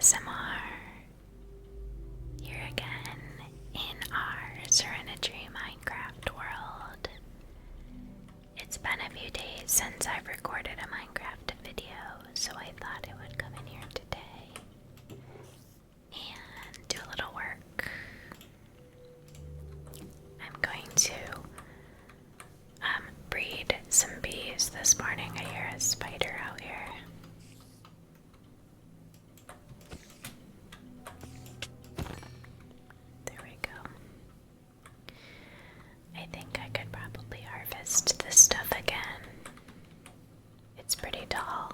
ASMR. Here again in our Serenity Minecraft world. It's been a few days since I've recorded a Minecraft video, so I thought I would come in here today and do a little work. I'm going to breed some bees this morning. I hear a spider out here. There we go. I think I could probably harvest this stuff again. It's pretty tall.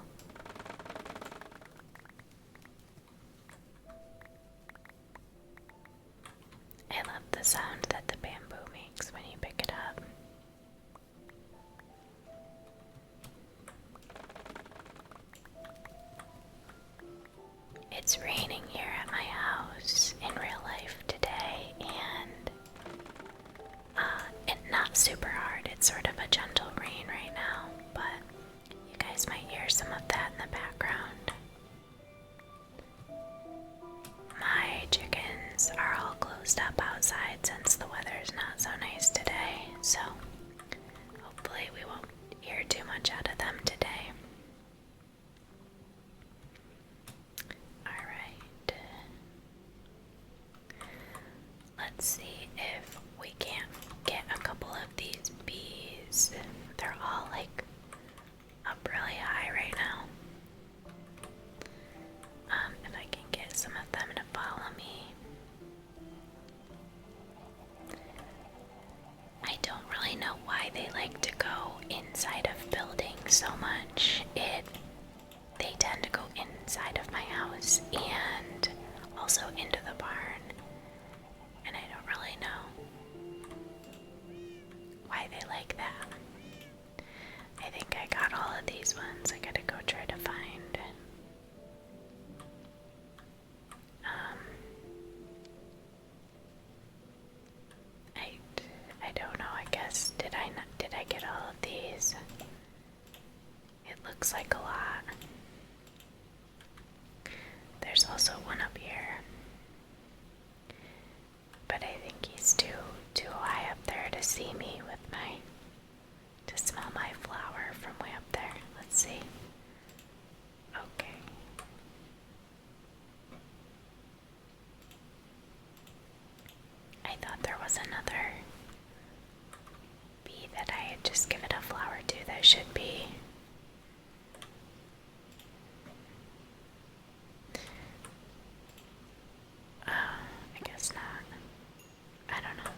I love the sound that the bamboo makes when you pick it up. It's raining here at my house in real life today, and it's not super hard. It's sort of a gentle rain right now, but you guys might hear some of that in the background. My chickens are all closed up outside since the weather's not so nice today, so hopefully we won't hear too much out of them today. Alright. Let's see if we can't get a couple of these bees. They're all like up really high right now. If I can get some of them to follow me. I don't really know why they like to go inside of buildings so much. They tend to go inside of my house and also into the barn. And I don't really know why they like that. I think I got all of these ones. I gotta go try to find. I don't know. I guess did I get all of these? It looks like a lot. There's also one up here, but I think he's too high up there to see me to smell my flower from way up there. Let's see. Okay. I thought there was another bee that I had just given a flower to that should be. I guess not. I don't know.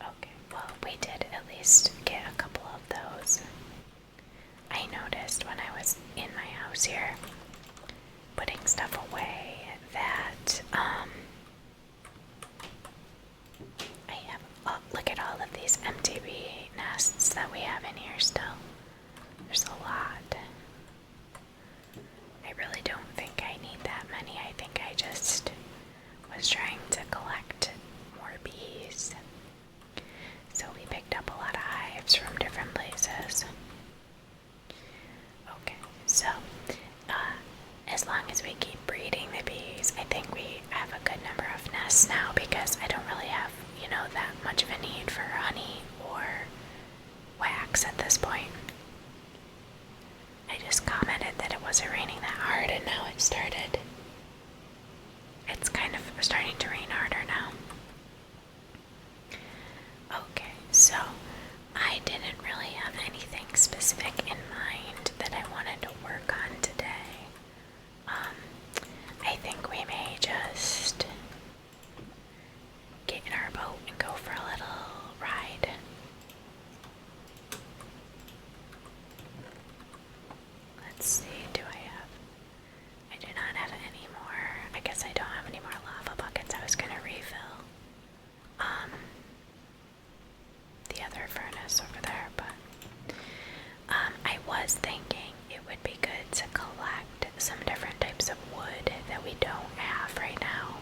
Okay, well, we did at least get a couple of those. I noticed when I was in my house here, putting stuff away, that, I have, oh, look at all of these empty bee nests that we have in here still. There's a lot. I really don't think I need that many. I think I just was trying to collect more bees. So we picked up a lot of hives from different places. Okay, so as long as we keep breeding the bees, I think we have a good number of nests now, because I don't really have, that much of a need for honey or wax at this point. I just commented that it wasn't raining that hard, and now it started. It's kind of starting to rain harder now. Okay, so I didn't really have anything specific in mind that I wanted to work on today. I think we may just get in our boat and go for a little ride. Let's see, I do not have any more. I guess I don't have any more lava buckets I was gonna refill. The other furnace over there, but I was thinking it would be good to collect some different types of wood that we don't have right now.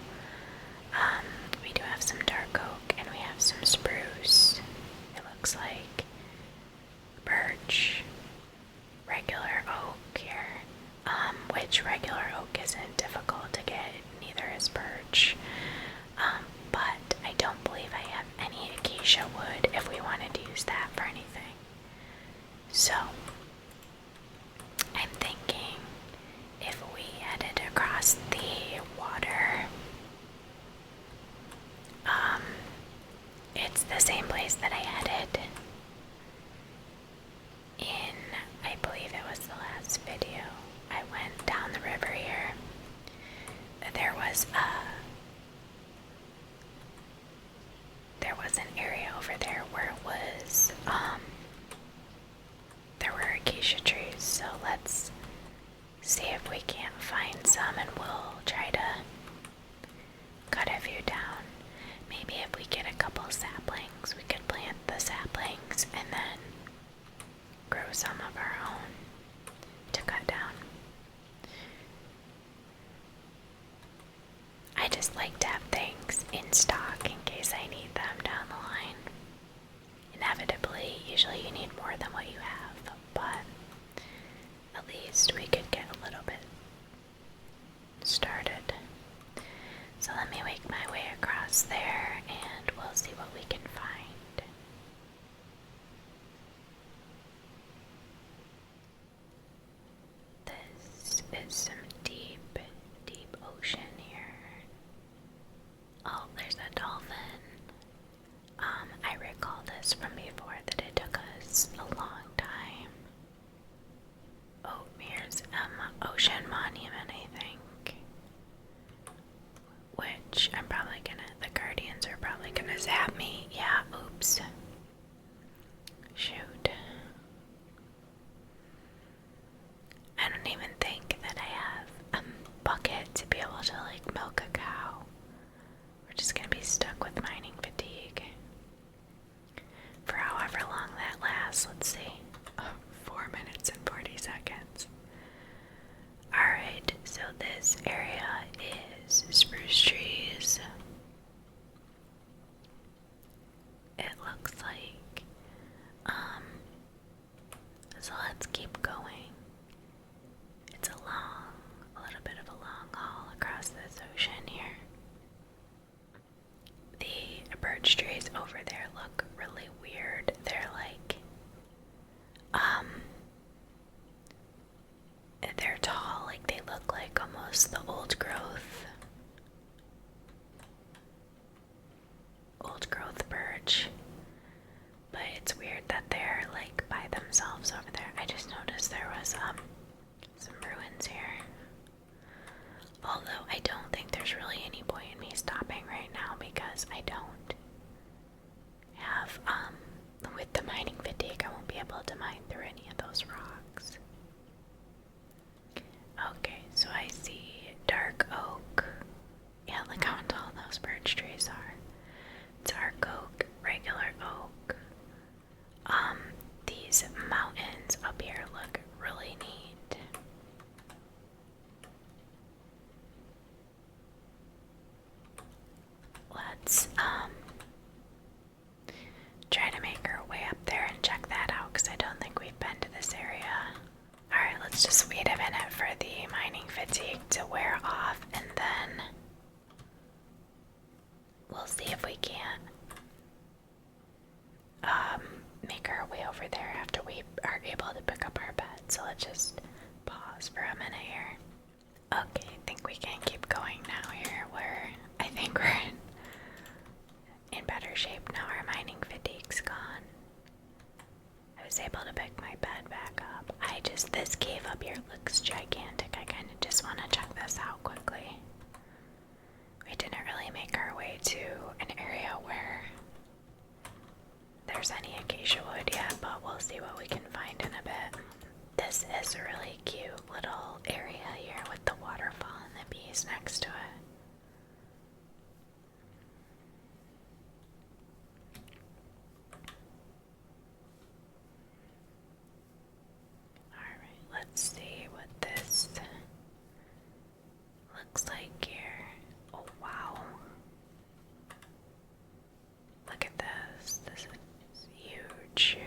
We do have some dark oak and we have some spruce. It looks like birch, regular oak here, which regular oak isn't difficult to So, I'm thinking if we headed across the water, it's the same place that I headed in, I believe it was the last video. I went down the river here. There was an area over there where it was, there were acacia trees, so let's see if we can't find some and we'll try to cut a few down. Maybe if we get a couple saplings, we could plant the saplings and then grow some of our own to cut down. I just like to have things in stock in case I need them down the line. Inevitably, usually you need more than what you have, but at least we could get a little bit started. So let me make my way across there and we'll see what we can find. This is some deep, deep ocean here. Oh, there's a dolphin. I recall this from before that it took us a long time. Oh, here's Ocean Monument, I think. Which I'm probably gonna, the Guardians are probably gonna zap me. Yeah, oops. Shoot. I don't even think that I have a bucket to be able to like milk a cow. We're just gonna be stuck with mining fatigue. For however long that lasts, let's see. 4 minutes and 40 seconds. Alright, so this area is spruce trees. It looks like. So let's keep going. It's a little bit of a long haul across this ocean here. The birch trees over there look really weird. They're like, they're tall, like they look like almost the old growth birch. But it's weird that they're like by themselves over there. I just noticed there was some ruins here. Although I don't think there's really any point in me stopping right now because I don't have with the mining fatigue I won't be able to mine through any of those rocks. Okay, so I see dark oak. Yeah, look how tall those birch trees are. Dark oak, regular oak. These mountains up here look really neat. Let's try to make our way up there and check that out because I don't think we've been to this area. Alright, let's just wait a minute for the mining fatigue to wear off and then we'll see if we can make our way over there after we are able to pick up our bed. So let's just pause for a minute here. Okay, I think we can keep going now here. I think we're in better shape now. Our mining fatigue's gone. I was able to pick my bed back up. This cave up here looks gigantic. I kind of just want to check this out quickly. We didn't really make our way to an area where there's any acacia wood yet, but we'll see what we can find in a bit. This is a really cute little area here with the waterfall and the bees next to it. Alright, let's see what this looks like here. Oh wow. Look at this. This is huge.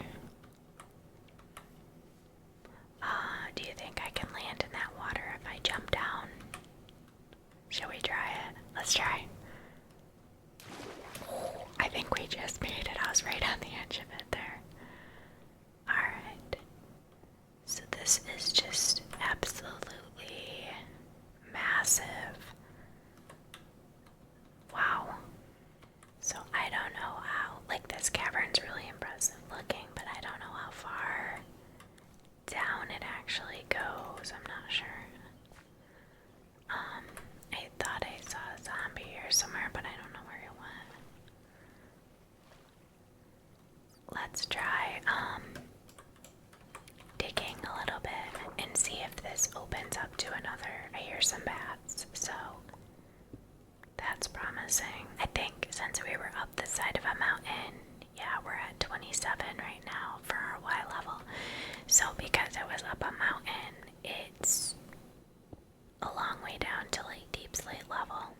this opens up to another. I hear some bats, so that's promising. I think since we were up the side of a mountain, yeah, we're at 27 right now for our Y level. So because it was up a mountain, it's a long way down to like deep slate level.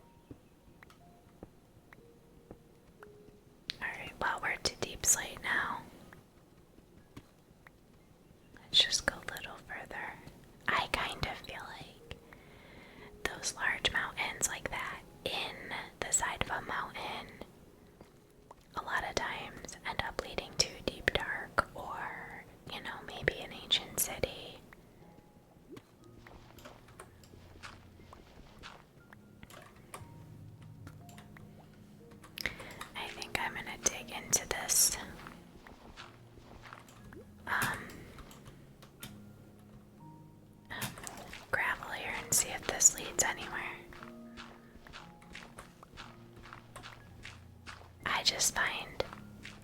Alright, well, we're to deep slate now. Let's just go a little further. I kind of feel like those large mountains like that in the side of a mountain a lot of times end up leading to deep dark or, you know, maybe an ancient city. I think I'm gonna dig into this gravel here and see if this leads anywhere. I just find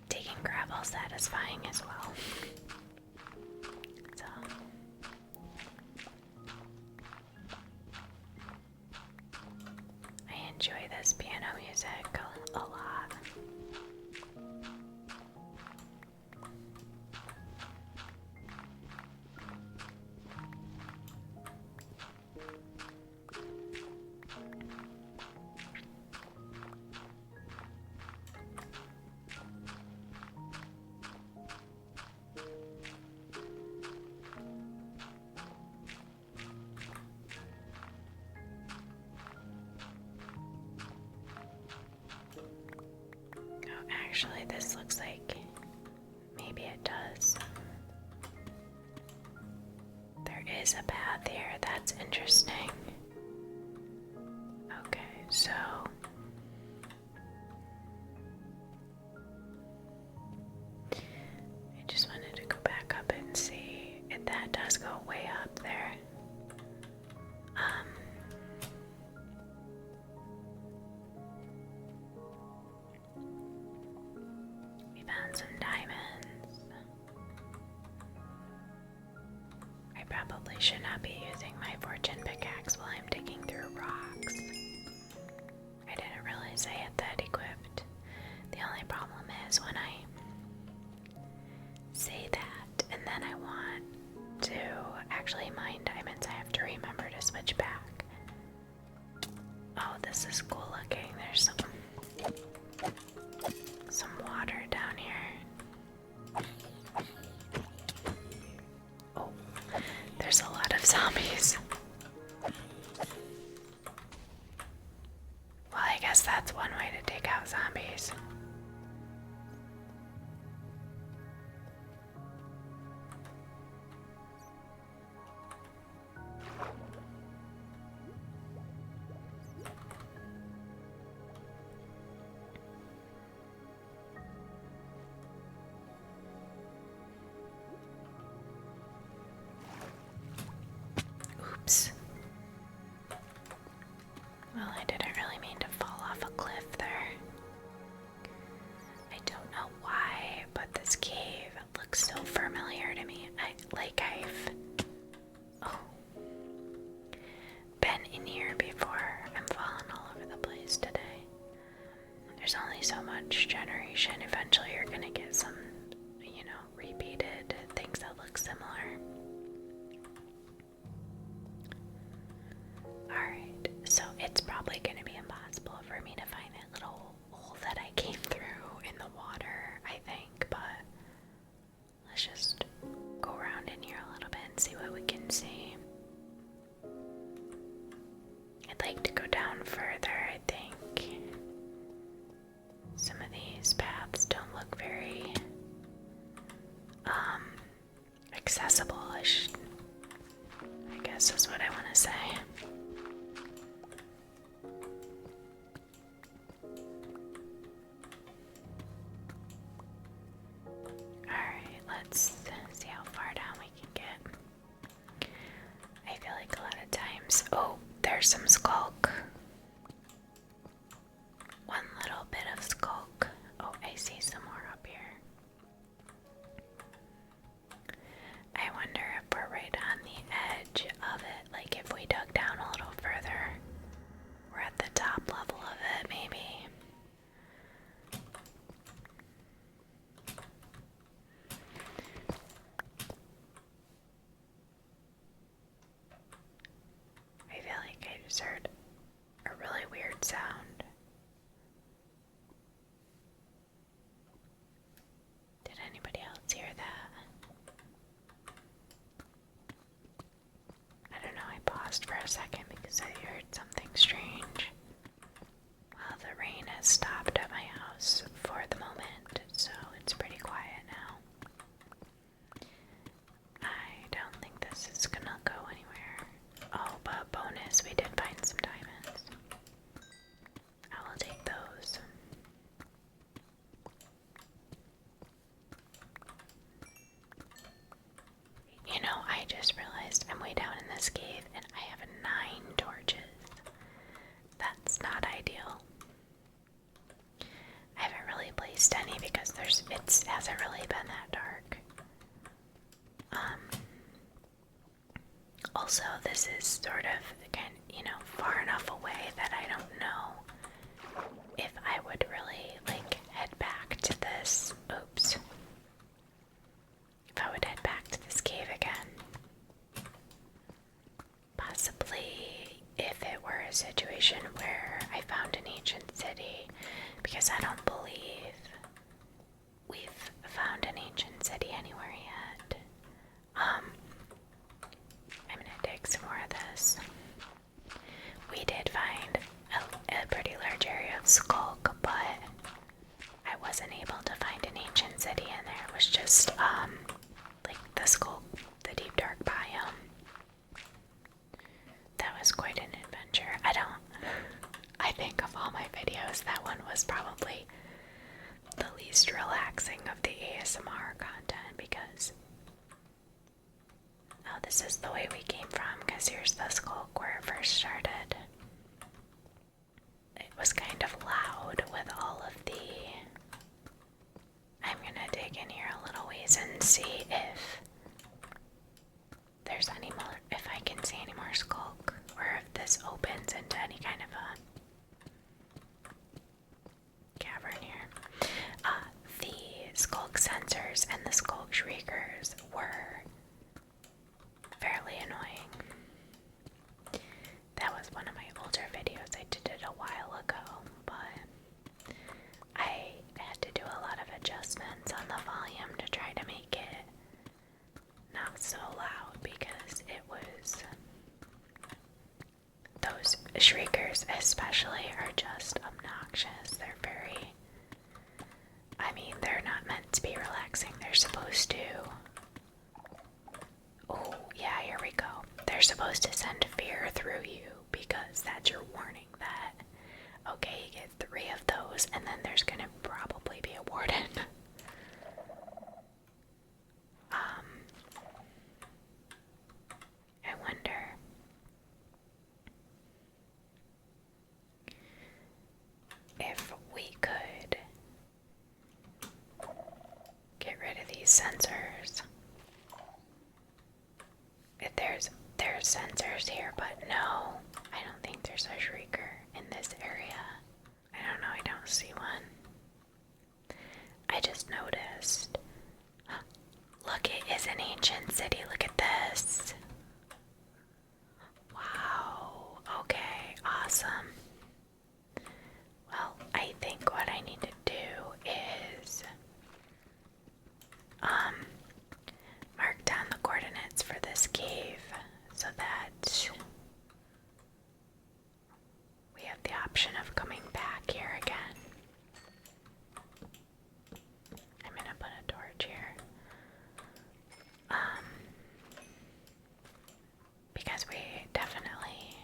digging gravel satisfying as well. So I enjoy this piano music a lot. Actually, this looks like maybe it does. There is a path here, that's interesting. Okay, so I just wanted to go back up and see if that does go way up there. We found some diamonds. I probably should not be using my fortune pickaxe while I'm digging through rocks. I didn't realize I had that equipped. The only problem is when I say that and then I want to actually mine diamonds, I have to remember to switch back. Oh, this is cool looking. There's some water down here. Oh, there's a lot of zombies. Well, I guess that's one way to take out zombies. Oops. Well, I didn't really mean to fall off a cliff there. I don't know why, but this cave looks so familiar to me. I've been in here before. I'm falling all over the place today. There's only so much generation. Eventually you're gonna get some, you know, repeated things that look similar. Alright, so it's probably gonna be impossible for me to find that little hole that I came through in the water, I think, but let's just go around in here a little bit and see what we can see. I'd like to go down further, I think. Some of these paths don't look very accessible, I guess is what I want to say. Alright, let's see how far down we can get. I feel like a lot of times... Oh, there's some skulk. One little bit of skulk. Oh, I see some more up here. I wonder if we're right on the edge of paused for a second because I heard something strange. Well, the rain has stopped at my house for the moment, so it's pretty quiet now. I don't think this is gonna go anywhere. Oh, but bonus, we did find some diamonds. I will take those. You know, I just realized I'm way down in this cave and I have 9 torches. That's not ideal. I haven't really placed any because it hasn't really been that dark. Also, this is sort of far enough away that I don't know if I would really head back to this. Oops. If I would head back to this cave again. Possibly if it were a situation where I found an ancient city, because I don't believe we've found an ancient city anywhere yet. I'm gonna dig some more of this. We did find a pretty large area of skulk, but I wasn't able to find an ancient city in there. It was just the skulk, the deep dark biome. That was quite an adventure. I think of all my videos, that one was probably the least relaxing of the ASMR content because this is the way we came from, because here's the skulk where it first started. It was kind of loud with all of the... I'm gonna dig in here a little ways and see if there's any more, if I can see any more skulk, or if this opens into any kind of a cavern here. The skulk sensors and the skulk shriekers were fairly annoying. That was one of my older videos. I did it a while ago, but I had to do a lot of adjustments on the volume to try to make it not so loud because it was... Those shriekers especially are just obnoxious. They're very... they're not meant to be relaxing. They're supposed to... Oh, yeah, here we go. They're supposed to send fear through you because that's your warning that, okay, you get 3 of those and then there's gonna probably be a warden. I wonder if we could get rid of these sensors. If there's sensors here, but no, I don't think there's a shrieker in this area. I don't know, I don't see one. I just noticed. Look, it is an ancient city. Look at this. Wow. Okay, awesome. Well, I think what I need to do is mark down the coordinates for this cave so that we have the option of coming back here again. I'm gonna put a torch here. Because we definitely,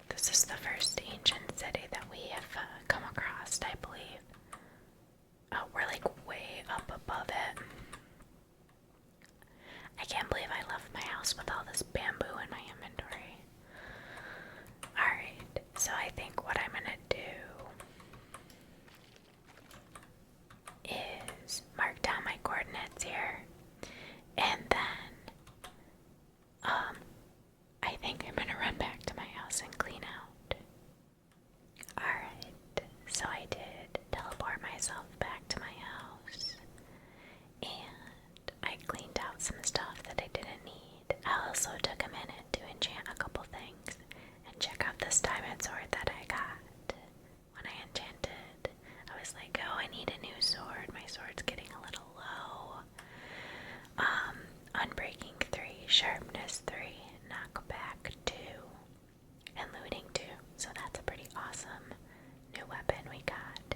this is the first ancient city that we have come across, I believe. Oh, we're way up above it. I can't believe I left my house with all this bamboo in my inventory. Alright, so I think what I'm gonna do is mark down my coordinates here, and then I think I'm gonna run back to my house and clean out. Alright, so I did teleport myself back to my house, and I cleaned out some stuff that I didn't need. I also took a minute to enchant a couple things and check out this diamond sword that I got when I enchanted. I was like, oh, I need a new sword. My sword's getting a little low. Unbreaking 3, sharpness 3, knockback 2. and looting too. So that's a pretty awesome new weapon we got.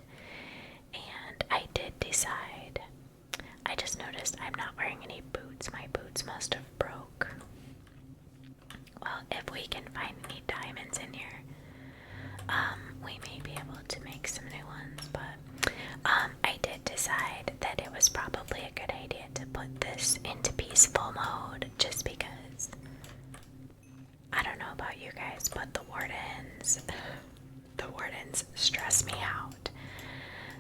And I did decide, I just noticed I'm not wearing any boots. My boots must have broke. Well, if we can find any diamonds in here, we may be able to make some new ones, but I did decide that it was probably a good idea to put this into peaceful mode just because I don't know about you guys, but the wardens stress me out.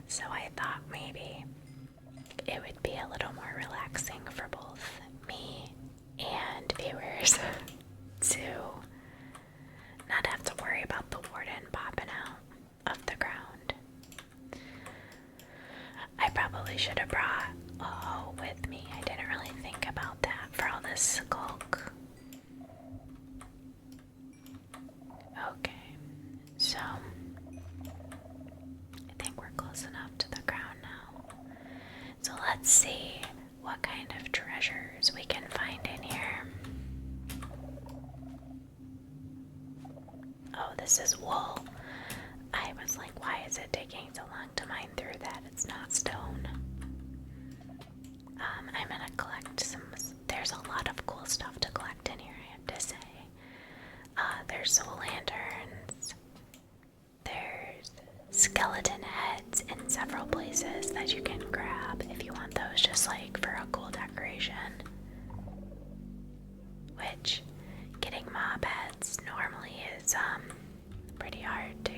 So I thought maybe it would be a little more relaxing for both me and viewers to not have to worry about the warden popping out of the ground. I probably should have brought a hoe with me. I didn't really think about that for all this skulk. Okay, so I think we're close enough to the ground now. So let's see what kind of treasures we can find in here. Oh, this is wool. I was like, why is it taking so long to mine through that? It's not stone. I'm gonna collect some. There's a lot of cool stuff to collect in here, I have to say. There's soul lanterns. There's skeleton heads in several places that you can grab if you want those, just like for a cool decoration. Which, getting mob heads normally is pretty hard to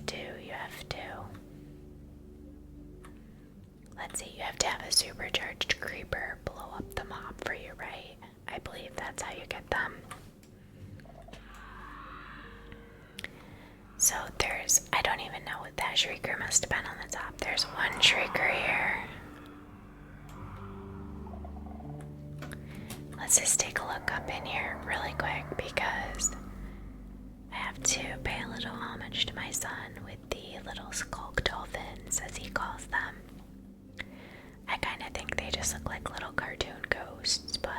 do. You have to, let's see, you have to have a supercharged creeper blow up the mob for you, right? I believe that's how you get them. So there's, I don't even know what that shrieker must have been on the top. There's one shrieker here. Let's just take a look up in here really quick because I have to pay a little homage to my son with the little skulk dolphins, as he calls them. I kind of think they just look like little cartoon ghosts, but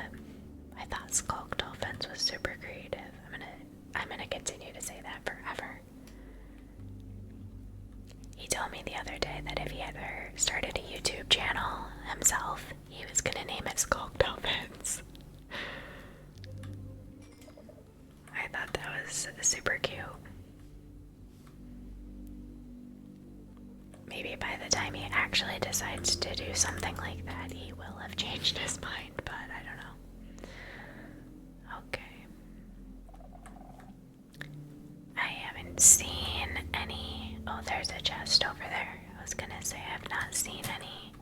I thought skulk dolphins was super creative. I'm gonna continue to say that forever. He told me the other day that if he ever started a YouTube channel himself, he was gonna name it Skulk Dolphins. I thought that was super cute. Maybe by the time he actually decides to do something like that, he will have changed his mind, but I don't know. Okay. I haven't seen any. Oh, there's a chest over there. I was gonna say I've not seen any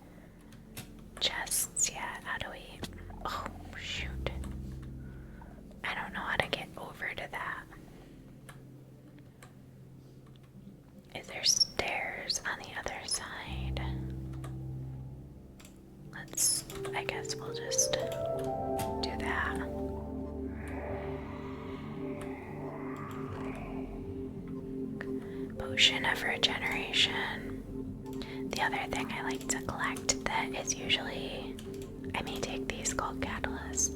chests yet. How do we. Oh, shoot. I don't know how to get over to that. Is there stairs on the other side? I guess we'll just do that. Potion of regeneration. The other thing I like to collect that is usually, I may take these gold catalysts.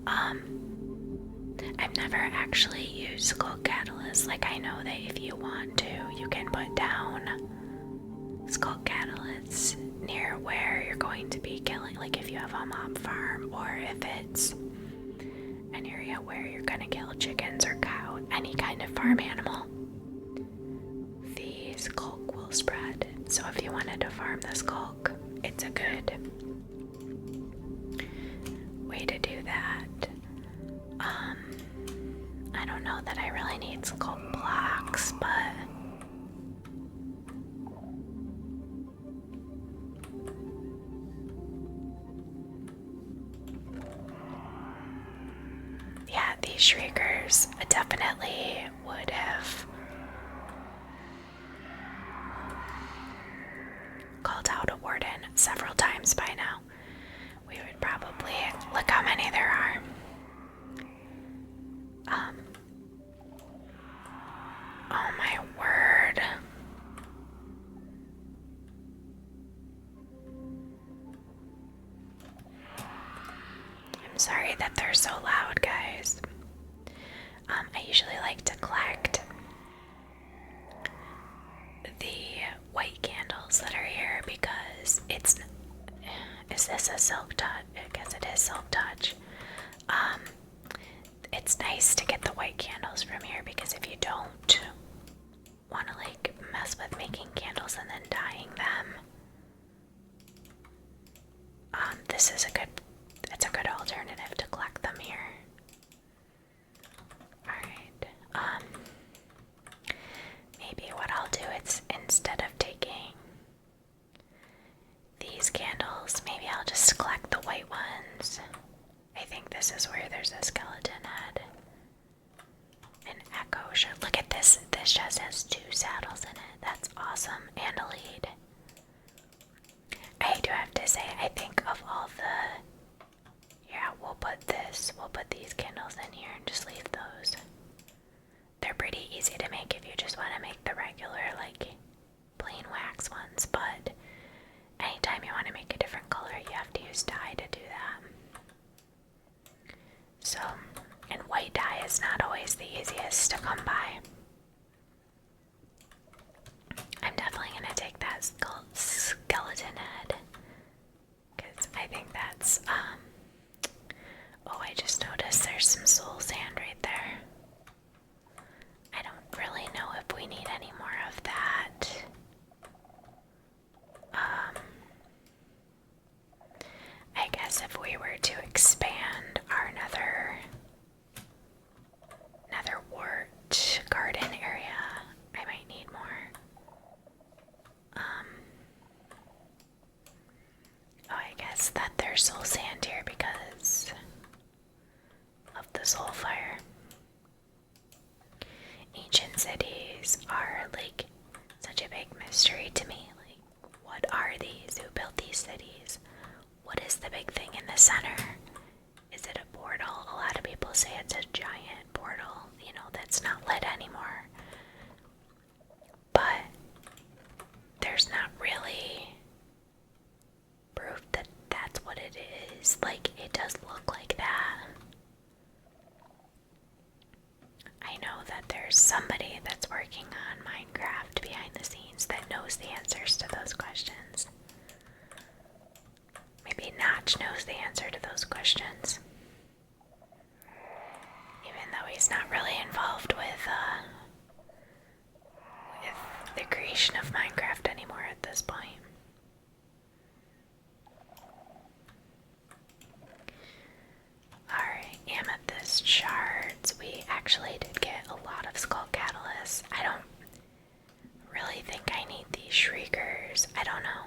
I've never actually used gold catalysts. Like, I know that if you want to, you can put down skull catalysts near where you're going to be killing, like if you have a mob farm, or if it's an area where you're gonna kill chickens or cow, any kind of farm animal, the skulk will spread. So if you wanted to farm the skulk, it's a good way to do that. I don't know that I really need skulk blocks, but yeah, these shriekers definitely would have called out a warden several times by now. We would probably, look how many there are. Oh my word. I'm sorry that they're so loud, guys. I usually like to collect the white candles that are here because it's. Is this a silk touch? I guess it is silk touch. It's nice to get the white candles from here because if you don't want to like mess with making candles and then dyeing them, this is it's a good alternative to collect them here. Alright, maybe what I'll do is instead of taking these candles, maybe I'll just collect the white ones. I think this is where there's a skeleton head. An Acacia. Look at this. This chest has 2 saddles in it. That's awesome. And a lead. I do have to say, I think of all the... Yeah, we'll put these candles in here and just leave those. They're pretty easy to make if you just want to make the regular, like, plain wax ones, but anytime you want to make a different color, you have to use dye to do that. So, and white dye is not always the easiest to come by. I'm definitely going to take that skeleton head, because I think that's, oh, I just noticed there's some soul sand right there. I don't really know if we need any more of that. I guess if we were to expand our nether wart garden area, I might need more. Oh, I guess that there's soul sand here because of the soul fire. Ancient cities are like such a big mystery to me. Like, what are these? Who built these cities? What is the big thing in the center? Is it a portal? A lot of people say it's a giant portal, you know, that's not lit anymore. But there's not really proof that that's what it is. Like, it does look like that. I know that there's somebody that's working on Minecraft behind the scenes that knows the answers to those questions. Maybe Notch knows the answer to those questions. Even though he's not really involved with the creation of Minecraft anymore at this point. Alright, amethyst shards. We actually did get a lot of skull catalysts. I don't really think I need these shriekers. I don't know.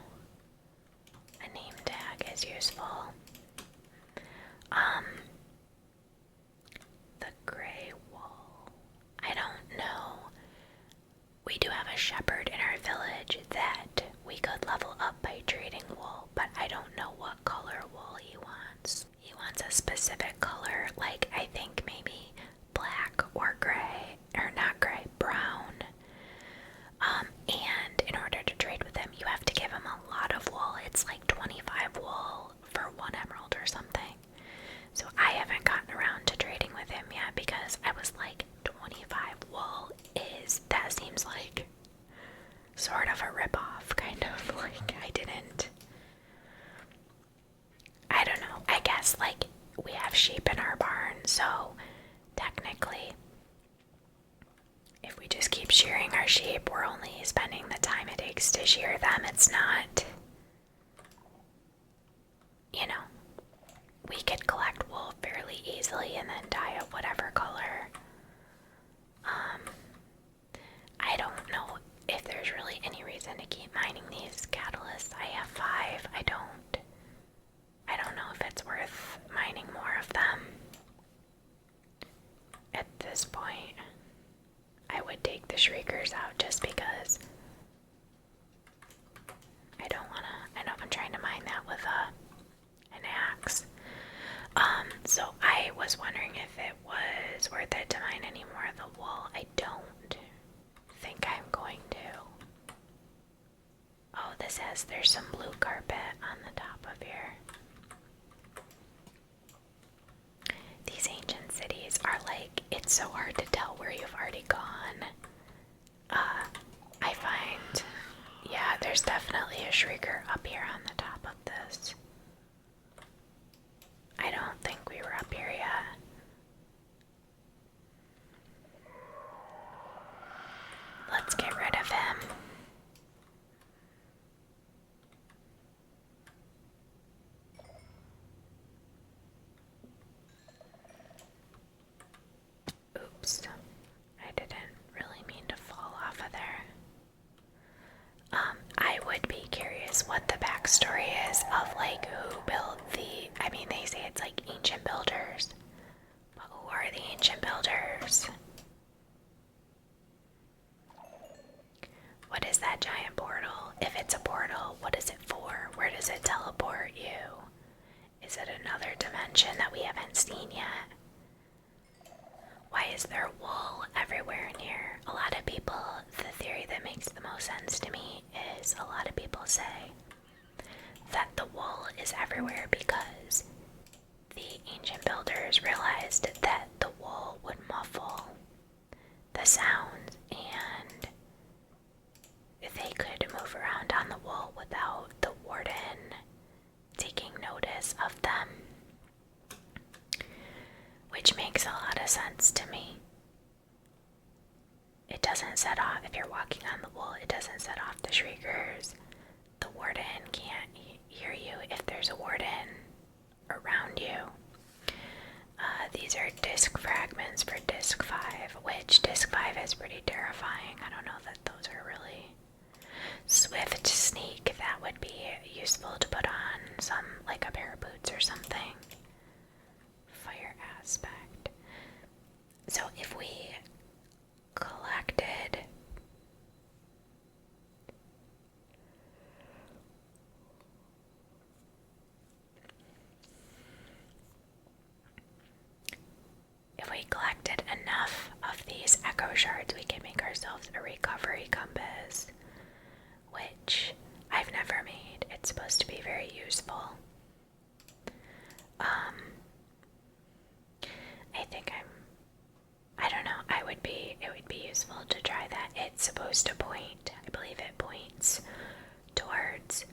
A name tag is useful. The gray wool. I don't know. We do have a shepherd in our village that we could level up by trading wool, but I don't know what color wool he wants. He wants a specific color, like I think maybe black or gray, or not gray, brown. And in order to trade with him, you have to give him a lot of wool. It's like 25 wool for 1 emerald or something. So I haven't gotten around to trading with him yet because I was like, 25 wool that seems like sort of a ripoff, kind of. Like, I don't know. I guess, like, we have sheep in our barn, so technically, if we just keep shearing our sheep, we're only spending the time it takes to shear them. It's not, you know, we could collect wool fairly easily and then dye it whatever color. I don't know if there's really any reason to keep mining these catalysts. I have 5. I don't know if it's worth mining more of them. At this point, I would take the shriekers out just because I don't wanna, I know I'm trying to mine that with an axe. So I was wondering if it was worth it to mine any more of the wool. I don't think I'm going to. Oh, there's some blue carpet on the top of here. These ancient cities are like, it's it's so hard to tell where you've already gone. I find, yeah, there's definitely a shrieker up here on the top of this. I don't think we were up here yet. Let's get rid of him. Oops. I didn't really mean to fall off of there. I would be curious what the backstory is of like who built I mean, they say it's like ancient builders, but who are the ancient builders? What is that giant portal? If it's a portal, what is it for? Where does it teleport you? Is it another dimension that we haven't seen yet? Why is there wool everywhere in here? A lot of people, the theory that makes the most sense to me is a lot of people say that the wool is everywhere because the ancient builders realized that the wool would muffle the sounds and they could move around on the wool without the warden taking notice of them. Which makes a lot of sense to me. It doesn't set off, if you're walking on the wool, it doesn't set off the shriekers. The warden can't hear you if there's a warden around you. These are disc fragments for disc 5, which disc 5 is pretty terrifying. I don't know that those are really swift sneak. That would be useful to put on some, like a pair of boots or something. Fire aspect. So if we collected enough of these echo shards, we can make ourselves a recovery compass, which I've never made. It's supposed to be very useful. I don't know, it would be useful to try that. It's supposed to point, I believe it points towards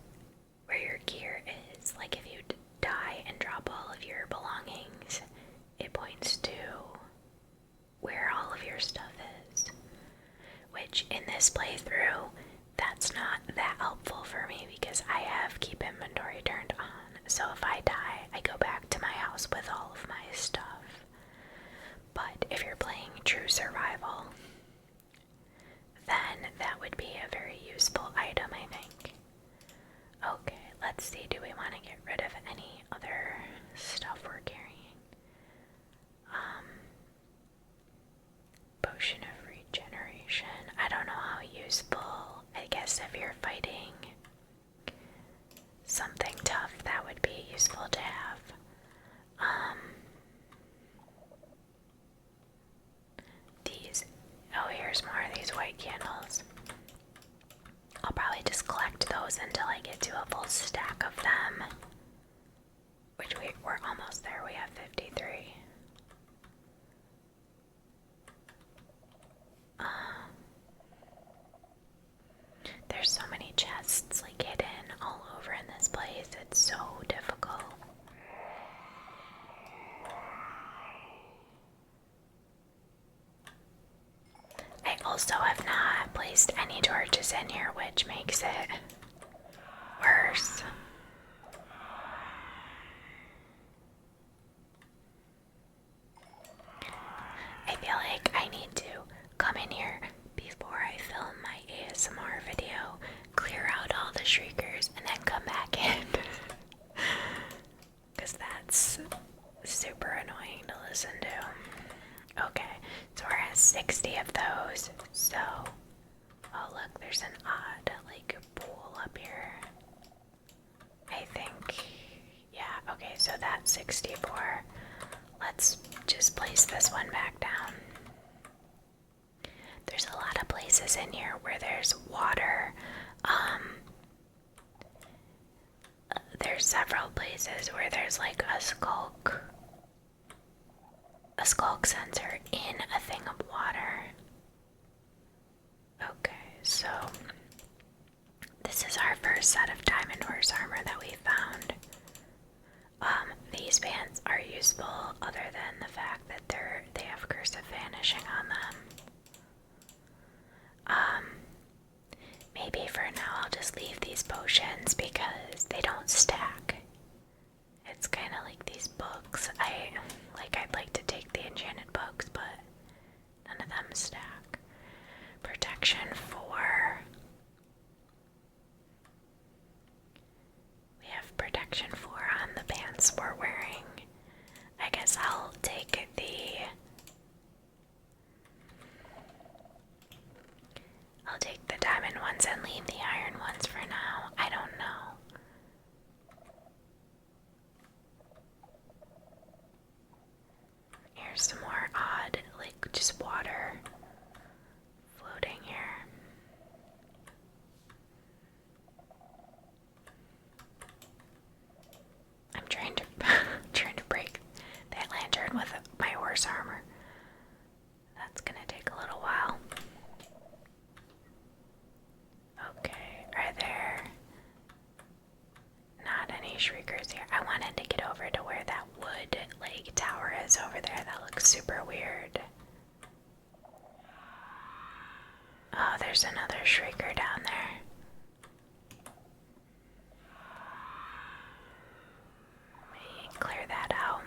where your gear is. Like if you die and drop all of your belongings, it points to where all of your stuff is. Which in this playthrough, that's not that helpful for me because I have keep inventory turned on. So if I die, I go back to my house with all of my stuff. But if you're playing true survival, then that would be a very useful item, I think. Okay, let's see, do we want to get rid of any other stuff we're carrying? Potion of regeneration. I don't know how useful. I guess if you're fighting something tough, that would be useful to have. Here's more of these white candles. I'll probably just collect those until I get to a full stack of them. Which we're almost there, we have 53. There's so many chests like hidden all over in this place, it's so difficult. I also have not placed any torches in here, which makes it worse. I feel like I need to come in here before I film my ASMR video, clear out all the shriekers, and then come back in. Because that's super annoying to listen to. Okay, so we're at 60 of those. So, oh look, there's an odd, like, pool up here. I think, yeah, okay, so that's 64. Let's just place this one back down. There's a lot of places in here where there's water. There's several places where there's like a skulk a skulk sensor in a thing of water. Okay, so this is our first set of diamond horse armor that we found. These pants are useful other than the fact that they have cursive vanishing on them. Maybe for now I'll just leave these potions because they don't stack. It's kind of like these books. I'd like to take the enchanted books, but none of them stack. Protection 4. We have protection 4 on the pants we're wearing. I guess I'll take the diamond ones and leave the iron ones for now. I don't know. Here's some more odd, like just water floating here. I'm trying to trying to break that lantern with my horse armor. That's gonna take a little while. Okay, are there not any shriekers here? I wanted to get over to where that wood like tower is over there. That looks super weird. Oh, there's another shrieker down there. Let me clear that out.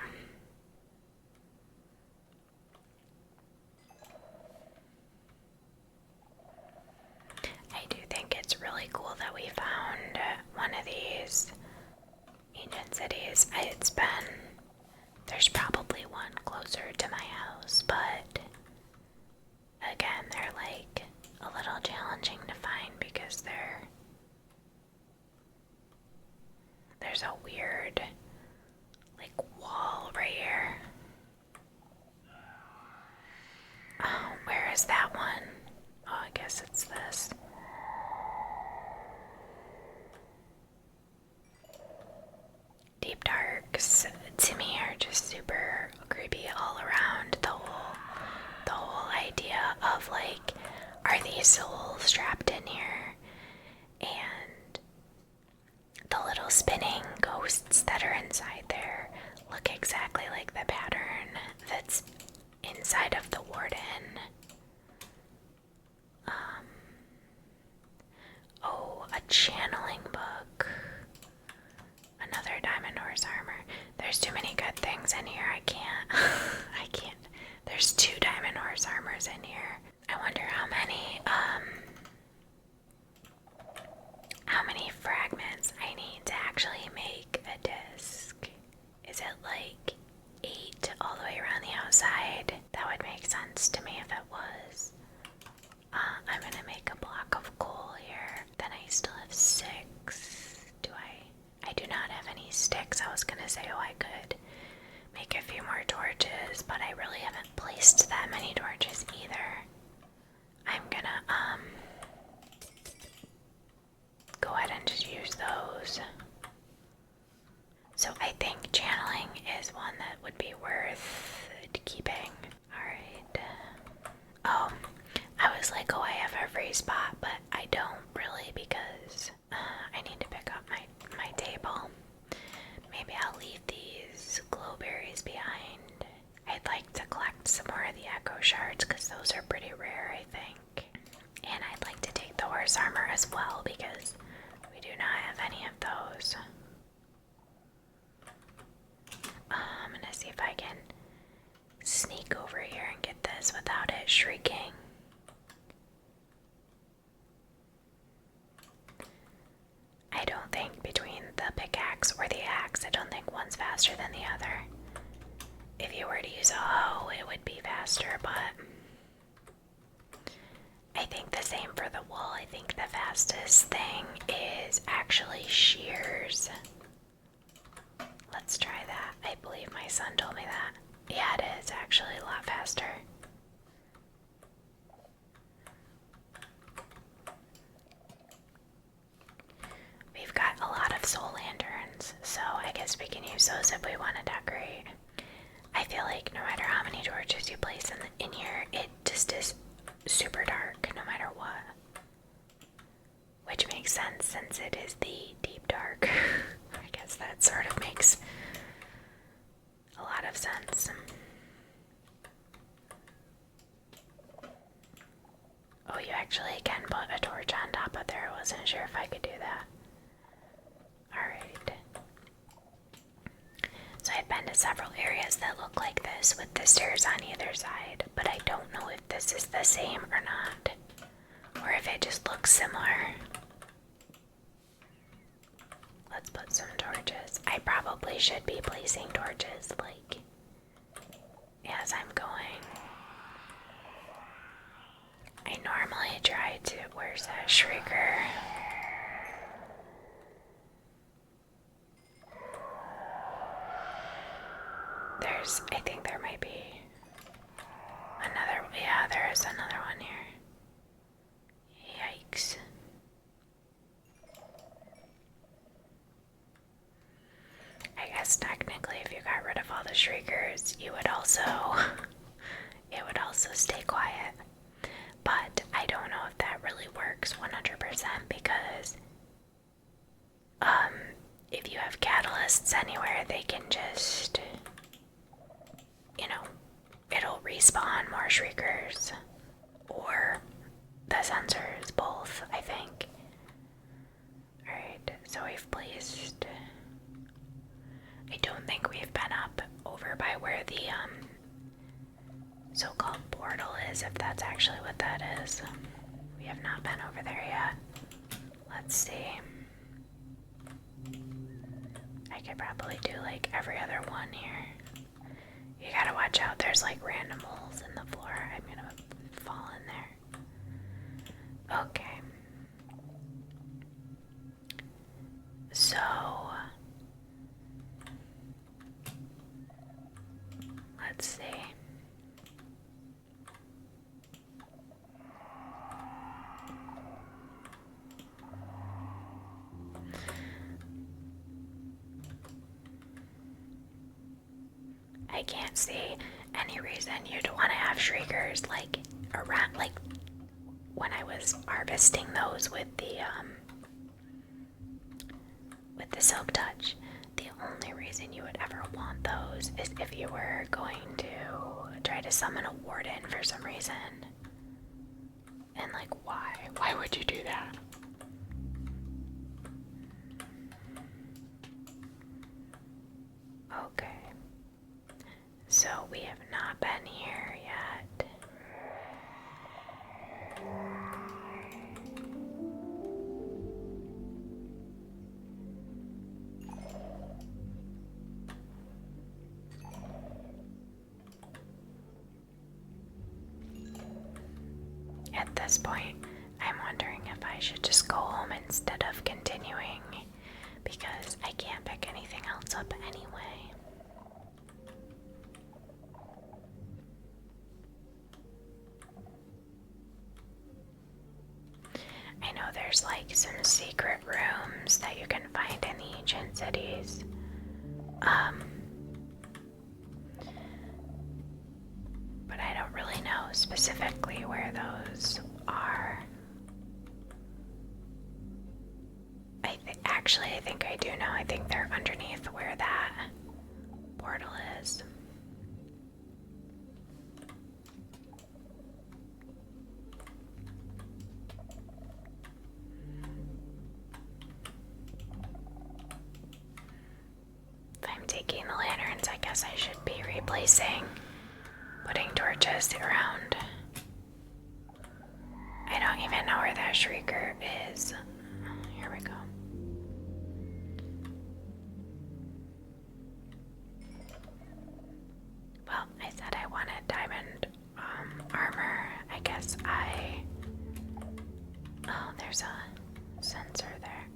I do think it's really cool that we found one of these ancient cities. There's probably one closer to my house, but again, they're like a little challenging to find because there's a weird like wall right here. Oh, where is that one? Oh, I guess it's this. Deep darks to me are just super creepy all around. The whole idea of like, are these souls trapped in here? And the little spinning ghosts that are inside there look exactly like the pattern that's inside of the warden. Oh, a channeling book. Another diamond horse armor. There's too many good things in here. I can't. I can't. There's 2 diamond horse armors in here. I wonder how many fragments I need to actually make a disc. Is it like 8 all the way around the outside? That would make sense to me if it was. I'm gonna make a block of coal here. Then I still have 6. I do not have any sticks. I was gonna say, oh, I could make a few more torches, but I really haven't placed that many torches either. I'm gonna, go ahead and just use those. So I think channeling is one that would be worth keeping. Alright. Oh, I was like, oh, I have a free spot, but I don't really because I need to pick up my table. Maybe I'll leave these glowberries behind. I'd like to collect some more of the echo shards because those are pretty rare, I think. And I'd like to take the horse armor as well because we do not have any of those. I'm gonna see if I can sneak over here and get this without it shrieking. I don't think between the pickaxe or the axe, I don't think one's faster than the other. If you were to use a hoe, it would be faster, but I think the same for the wool. I think the fastest thing is actually shears. Let's try that. I believe my son told me that. Yeah, it is actually a lot faster. We've got a lot of soul lanterns, so I guess we can use those if we want to decorate. I feel like no matter how many torches you place in here, it just is super dark no matter what. Which makes sense since it is the deep dark. I guess that sort of makes a lot of sense. Oh, you actually can put a torch on top of there. I wasn't sure if I could do that. Alright. So I've been to several areas that look like this with the stairs on either side, but I don't know if this is the same or not, or if it just looks similar. Let's put some torches. I probably should be placing torches, like, as I'm going. I normally try to. Where's that shrieker? I think there might be another. Yeah, there is another one here. Yikes. I guess technically if you got rid of all the shriekers, it would also stay quiet. But I don't know if that really works 100% because if you have catalysts anywhere, they can just, it'll respawn more shriekers, or the sensors, both, I think. Alright, so we've placed, I don't think we've been up over by where the so-called portal is, if that's actually what that is. We have not been over there yet. Let's see. I could probably do like every other one here. You gotta watch out, there's like random holes in the floor. I'm gonna fall in there. Okay. So let's see. I can't see any reason you'd want to have shriekers like around, like when I was harvesting those with the silk touch. The only reason you would ever want those is if you were going to try to summon a warden for some reason. And like, why? Why would you do that? Okay. So we have not been here yet. At this point, I'm wondering if I should just go home instead of continuing, because I can't pick anything else up anyway. I know there's like some secret rooms that you can find in the ancient cities. But I don't really know specifically where those are. I think I do know. I think they're underneath where that portal is. If I'm taking the lanterns, I guess I should be replacing, putting torches around. I don't even know where that shrieker is. Here we go. Well, I said I wanted diamond armor. I guess oh, there's a sensor there.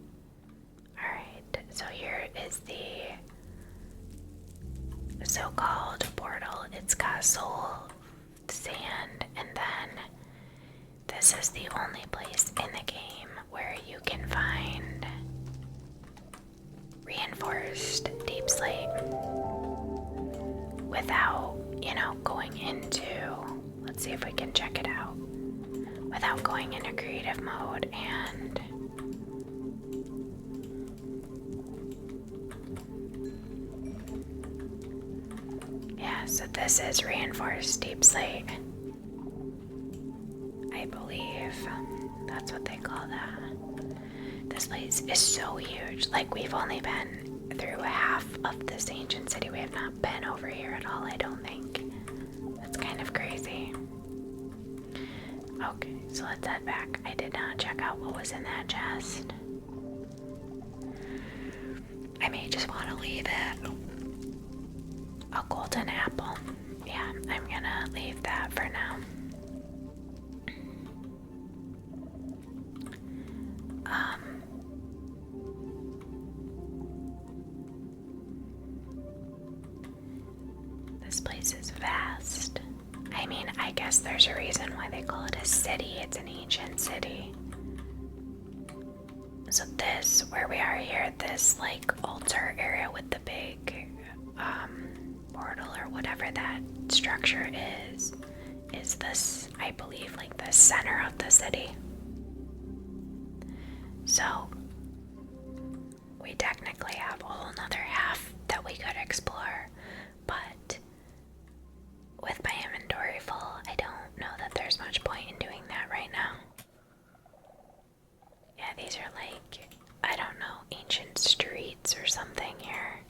Alright, so here is the so-called portal. It's got soul sand, and then this is the only place in the game where you can find reinforced deep slate without, going into, let's see if we can check it out without going into creative mode. And yeah, so this is reinforced deep slate. I believe that's what they call that. This place is so huge. Like, we've only been through half of this ancient city. We have not been over here at all, I don't think. That's kind of crazy. Okay, so let's head back. I did not check out what was in that chest. I may just want to leave it. A golden apple. Yeah, I'm gonna leave that for now. This place is vast. I mean, I guess there's a reason why they call it a city. It's an ancient city. So this, where we are here, this like altar area with the big portal or whatever that structure is this, I believe, like the center of the city. So we technically have a whole nother half that we could explore, but with my inventory full, I don't know that there's much point in doing that right now. Yeah, these are like, I don't know, ancient streets or something here.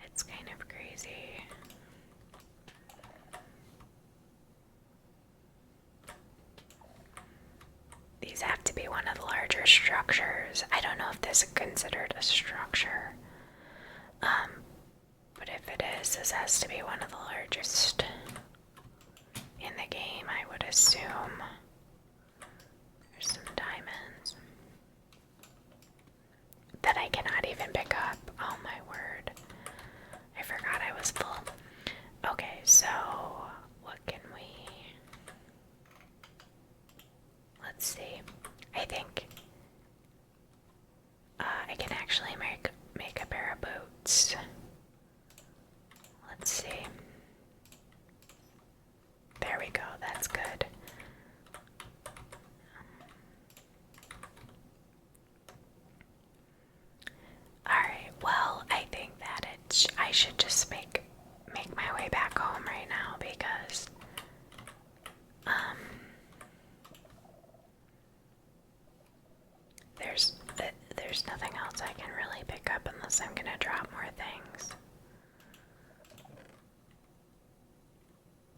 It's kind of crazy. These have to be one of the larger structures. I don't know if this is considered a structure. But if it is, this has to be one of the largest in the game, I would assume. There's some diamonds that I cannot even pick up. Oh my word. I forgot I was full. Okay, so what can we... Let's see. I think I can actually make a pair of boots. Let's see. There we go, that's good. Alright, well, I think that I should just make my way back home right now because there's nothing else I can really pick up unless I'm gonna drop more things.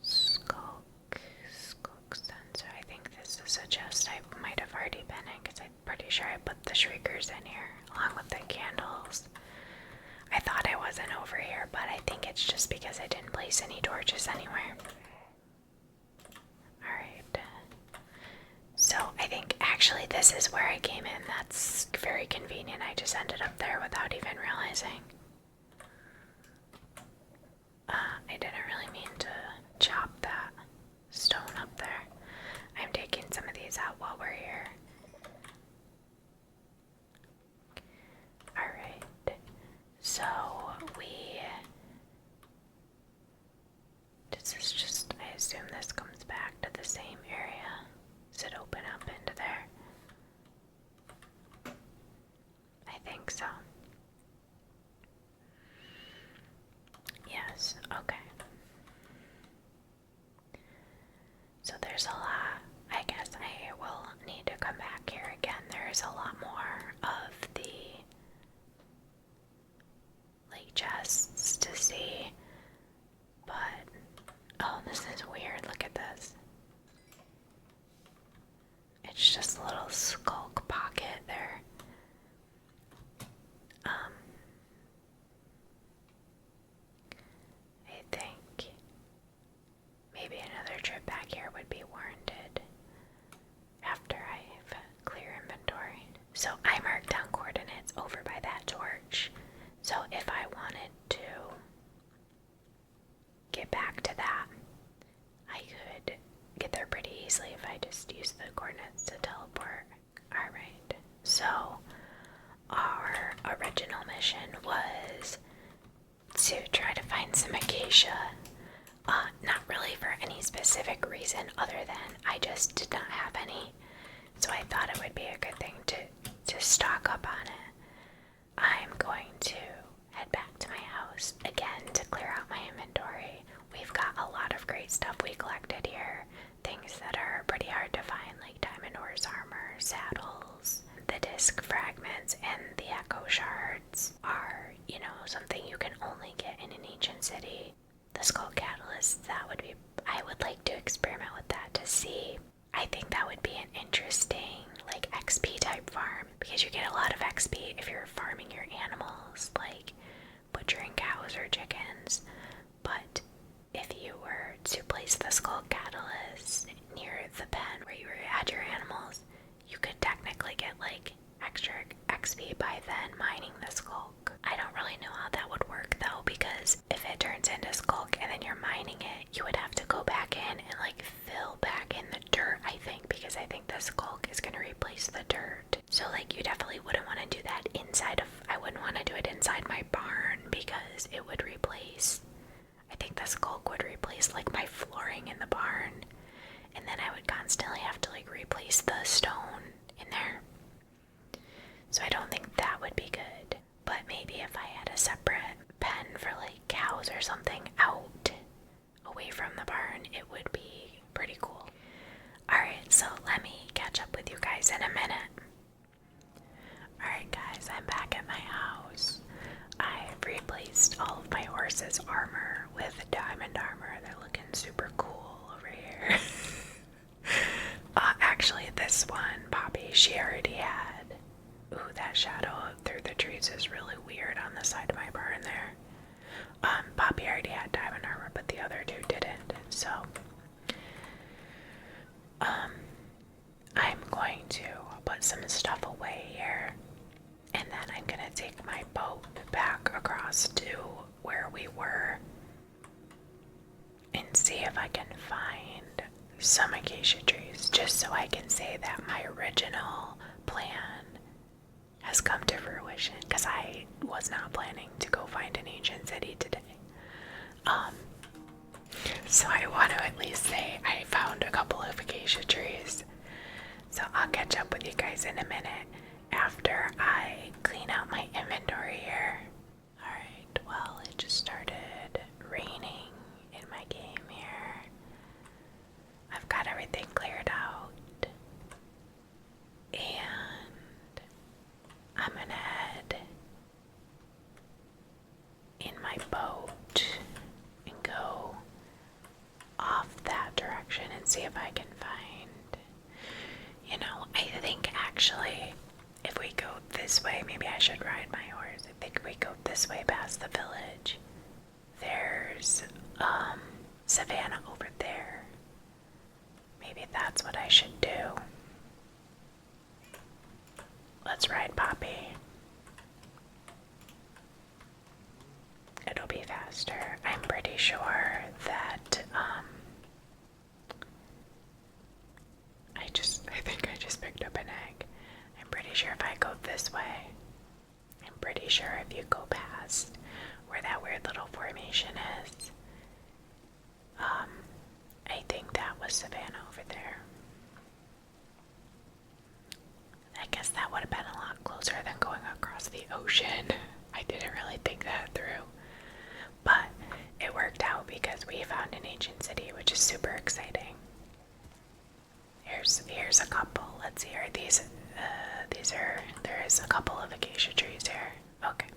Skulk sensor. I think this is a chest I might have already been in because I'm pretty sure I put the shriekers in here along with the candles. I thought I wasn't over here, but I think it's just because I didn't place any torches anywhere. Alright. So I think actually this is where I came in. That's very convenient. I just ended up there without even realizing. I didn't really mean to chop that stone up there. I'm taking some of these out while we're here. Alright. So this is just, I assume this comes back to the same area. Does it open up into there? I think so. Yes, okay. So there's a lot. I guess I will need to come back here again. There's a lot more of the like chests to see. But oh, this is weird. Look at this. It's just a little skulk pocket there. I think maybe another trip back here would be warranted after I have clear inventory. So I marked down coordinates over by that torch. So if I wanted to get back to that, I could get there pretty easily if I just use the coordinates to teleport. Alright, so our original mission was to try to find some Acacia specific reason other than I just did not have any. So I thought it would be a good thing to stock up on it. I'm going to head back to my house again to clear out my inventory. We've got a lot of great stuff we collected here. Things that are pretty hard to find, like diamond horse armor, saddles, the disc fragments, and the echo shards are, you know, something you can only get in an ancient city. The skull catalyst, I would like to experiment with that to see. I think that would be an interesting, like, XP type farm, because you get a lot of XP if you're farming your animals, like butchering cows or chickens. But if you were to place the skull catalyst near the pen where you had your animals, you could technically get like extra XP by then mining the skulk. I don't really know how that would work though, because if it turns into skulk and then you're mining it, you would have to go back in and like fill back in the dirt, I think, because I think the skulk is going to replace the dirt. So like you definitely wouldn't want to do that I wouldn't want to do it inside my barn, because it would replace, I think the skulk would replace like my flooring in the barn, and then I would constantly have to like replace the stone in there. So I don't think that would be good. But maybe if I had a separate pen for like cows or something out away from the barn, it would be pretty cool. Alright, so let me catch up with you guys in a minute. Alright guys, I'm back at my house. I've replaced all of my horse's armor with diamond armor. They're looking super cool over here. Actually, this one, Poppy, she already had. Ooh, that shadow through the trees is really weird on the side of my barn there. Poppy already had diamond armor, but the other two didn't. So, I'm going to put some stuff away here, and then I'm gonna take my boat back across to where we were and see if I can find some acacia trees, just so I can say that my original plan has come to fruition, because I was not planning to go find an ancient city today. So I want to at least say I found a couple of acacia trees. So I'll catch up with you guys in a minute after I clean out my inventory here. Alright, well, it just started raining in my game here. I've got everything cleared out, and I'm gonna head in my boat and go off that direction and see if I can find, you know, I think actually if we go this way, maybe I should ride my horse. I think if we go this way past the village, there's savannah over there. Maybe that's what I should do. Let's ride Poppy. It'll be faster. I'm pretty sure that I think I just picked up an egg. I'm pretty sure if I go this way, I'm pretty sure if you go past where that weird little formation is, I think that was savannah over there. I guess that would have been a lot closer than going across the ocean. I didn't really think that through. But it worked out because we found an ancient city, which is super exciting. Here's a couple. Let's see, are there is a couple of acacia trees here. Okay.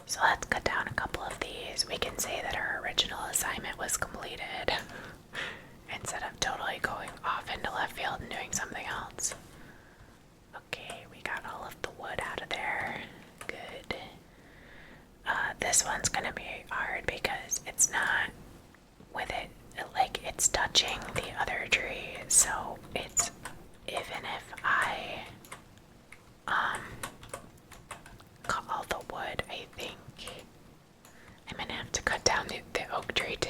So let's cut down a couple of these. We can say that our original assignment was completed instead of totally going off into left field and doing something else. Okay, we got all of the wood out of there. Good. This one's gonna be hard because it's not with it, like it's touching the other tree, so it's, even if I cut all the wood, I think I'm gonna have to cut down the oak tree too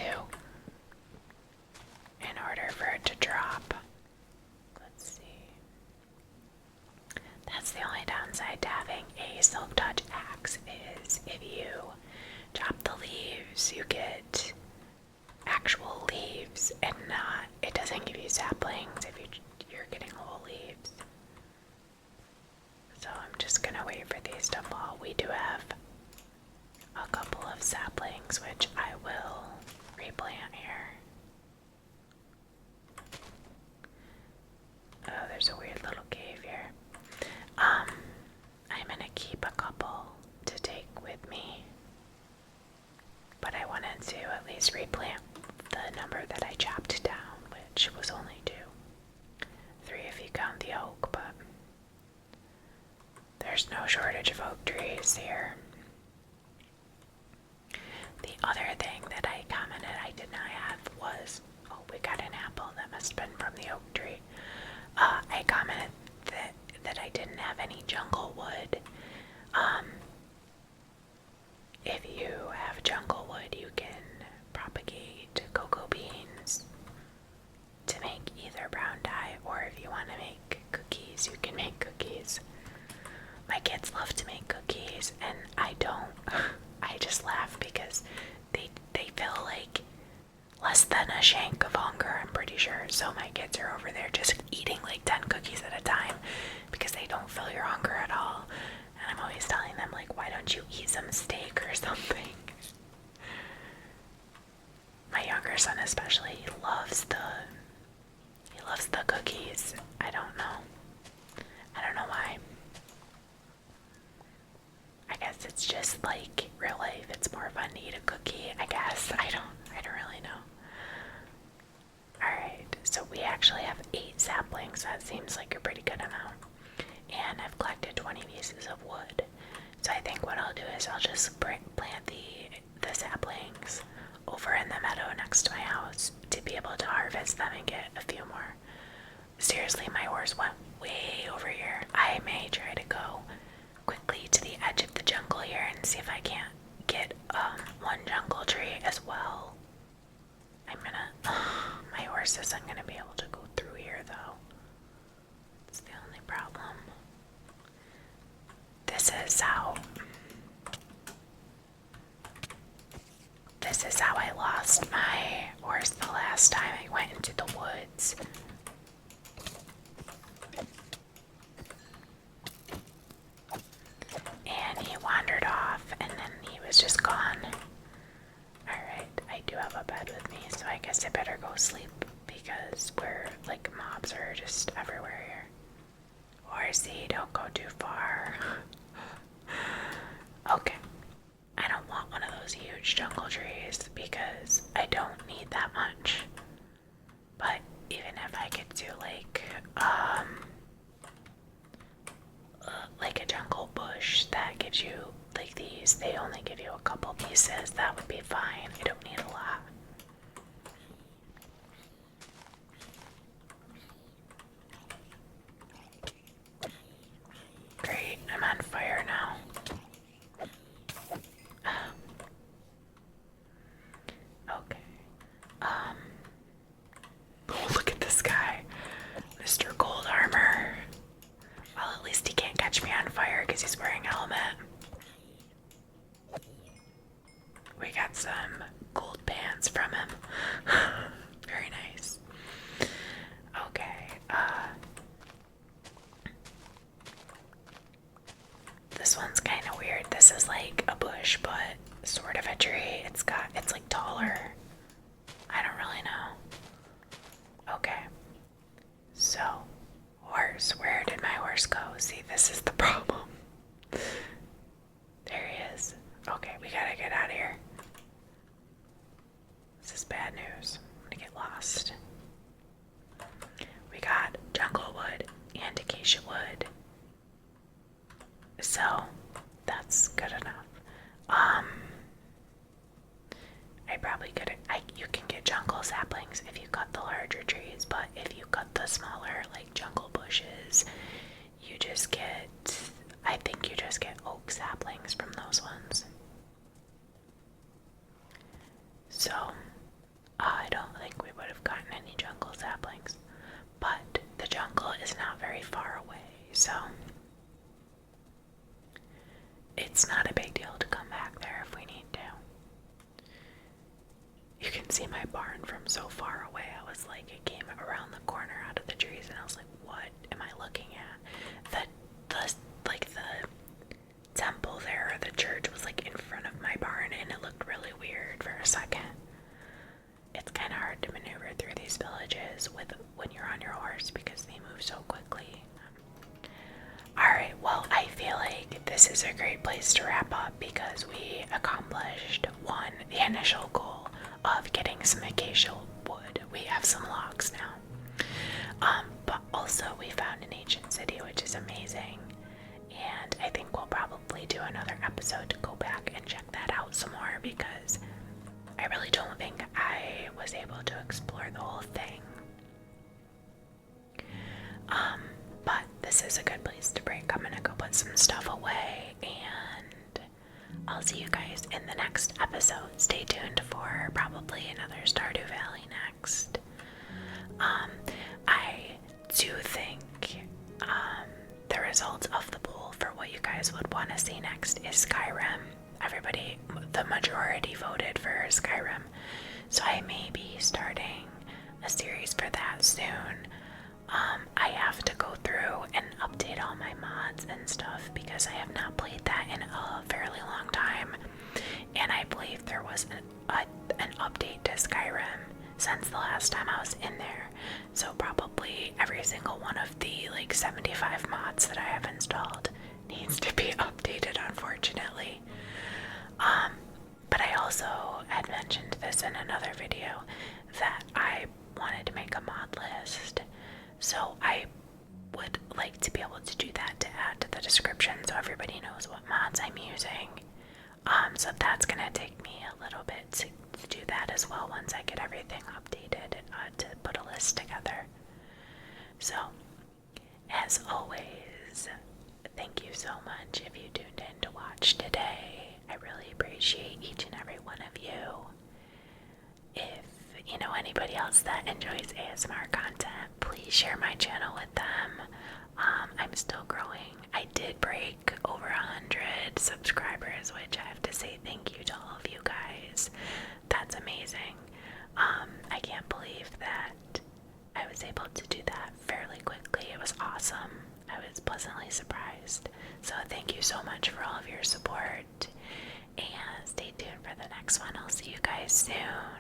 in order for it to drop. Let's see. That's the only downside to having a silk touch axe, is if you chop the leaves, you get actual leaves and not saplings if you're getting whole leaves. So I'm just gonna wait for these to fall. We do have a couple of saplings, which I will replant here. Oh, there's a weird little cave here. I'm gonna keep a couple to take with me, but I wanted to at least replant the number that I chopped down, which was only 2. 3 if you count the oak, but there's no shortage of oak trees here. The other thing that I commented I did not have was, oh, we got an apple. That must have been from the oak tree. I commented that I didn't have any jungle wood. If you have jungle wood, you can propagate cocoa beans to make either brown dye, or if you want to make cookies, you can make cookies. My kids love to make cookies, and I don't. I just laugh because they feel like less than a shank of hunger, I'm pretty sure. So my kids are over there just eating like 10 cookies at a time because they don't feel your hunger at all. And I'm always telling them, like, why don't you eat some steak or something? My younger son especially, he loves the cookies. I don't know why. I guess it's just like real life. It's more fun to eat a cookie, I guess. I don't really know. Alright, so we actually have 8 saplings. That seems like a pretty good amount. And I've collected 20 pieces of wood. So I think what I'll do is I'll just plant the saplings over in the meadow next to my house to be able to harvest them and get a few more. Seriously, my horse went way over here. I may try to go quickly to the edge of the jungle here and see if I can't get one jungle tree as well. My horse isn't gonna be able to go through here though. It's the only problem. This is how I lost my horse the last time I went into the woods. And he wandered off, and then he was just gone. Alright, I do have a bed with me, so I guess I better go sleep because mobs are just everywhere here. Horsey, don't go too far. Okay. I don't want one of those huge jungle trees because I don't need that much. But even if I could do like a jungle bush that gives you like these, they only give you a couple pieces, that would be fine. I don't need a lot. Great, I'm on fire now. Okay. Oh, look at this guy. Mr. Gold Armor. Well, at least he can't catch me on fire because he's wearing a helmet. We got some gold pants from him. Very nice. Okay, this one's kind of weird. This is like a bush, but sort of a tree. It's like taller. I don't really know. Okay. So, horse. Where did my horse go? See, this is the problem. There he is. Okay, we gotta get out of here. This is bad news. I'm gonna get lost. We got jungle wood and acacia wood. So, that's good enough. I probably could. You can get jungle saplings if you cut the larger trees, but if you cut the smaller, like jungle bushes, you just get. I think you just get oak saplings from those ones. So, I don't think we would have gotten any jungle saplings, but the jungle is not very far away, so it's not a big deal to come back there if we need to. You can could see my barn from so far away. I was like, it came around the corner out of the trees, and I was like, what am I looking at? The temple there, or the church, was like in front of my barn, and it looked really weird for a second. It's kind of hard to maneuver through these villages when you're on your horse because they move so quickly. Alright, well, I feel like this is a great place to wrap up because we accomplished the initial goal of getting some acacia wood. We have some logs now. But also we found an ancient city, which is amazing. And I think we'll probably do another episode to go back and check that out some more because I really don't think I was able to explore the whole thing. But this is a good place to break. I'm gonna go put some stuff away, and I'll see you guys in the next episode. Stay tuned for probably another Stardew Valley next. I do think the results of the poll for what you guys would want to see next is Skyrim. Everybody, the majority voted for Skyrim, so I may be starting a series for that soon. I have to go through and update all my mods and stuff because I have not played that in a fairly long time, and I believe there was an update to Skyrim since the last time I was in there, so probably every single one of the like 75 mods that I have installed needs to be updated, unfortunately. But I also had mentioned this in another video that I wanted to make a mod list, so I would like to be able to do that to add to the description so everybody knows what mods I'm using. So that's gonna take me a little bit to do that as well once I get everything updated and to put a list together. So, as always, thank you so much if you tuned in to watch today. I really appreciate each and every one of you. If you know anybody else that enjoys ASMR content, please share my channel with them. I'm still growing. I did break over 100 subscribers, which I have to say thank you to all of you guys. That's amazing. I can't believe that I was able to do that fairly quickly. It was awesome. I was pleasantly surprised. So thank you so much for all of your support. And stay tuned for the next one. I'll see you guys soon.